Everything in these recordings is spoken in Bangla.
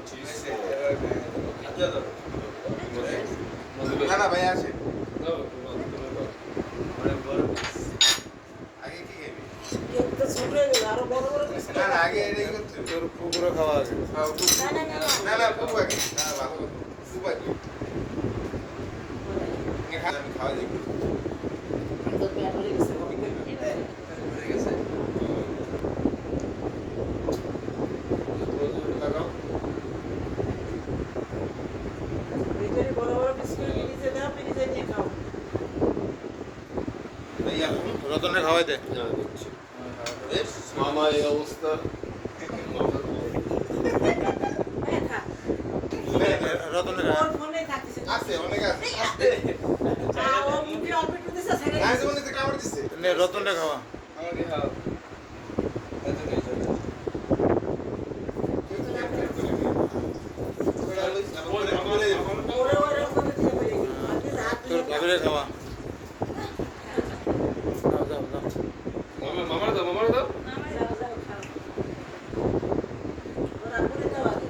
চিজ না না ভাই আসে দাও অনেক বড় আগে কি খাবি কেক তো ছোট হয়ে গেল আরো বড় বড় পিস না না আগে এটাই করতে তোর কুকুরও খাওয়া আগে না না পুকু আগে না ভালো পুকু আগে আমি খাওয়া যাই তো পেট ভরে গেছে হয়ে গেছে লাগাও ভিতরে বড় বড় পিস করে নিজে দাও নিজে নিয়ে খাও ভাইয়া রতনে খাওয়াই দে না দিচ্ছি বেশ মামা এই অবস্থা হ্যাঁ খা রতনে ওর ফোনে থাকছে আছে অনেক আছে ও মুখে অল্প একটু দিছে ছেড়ে গাইস মনে তো কামড় দিছে রতনে খাওয়া আমাকে হাও এত নেই চলে ওরে ওরে ওখানে দিয়ে পড়ে গেল আপনি হাত তোর দিয়ে ভাবিরে খাওয়া যাও যাও যাও মামার দাও যাও যাও খাও ওরা করে দাও আগে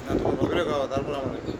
না তোমার ভাবিরে খাওয়া তারপর আমাদের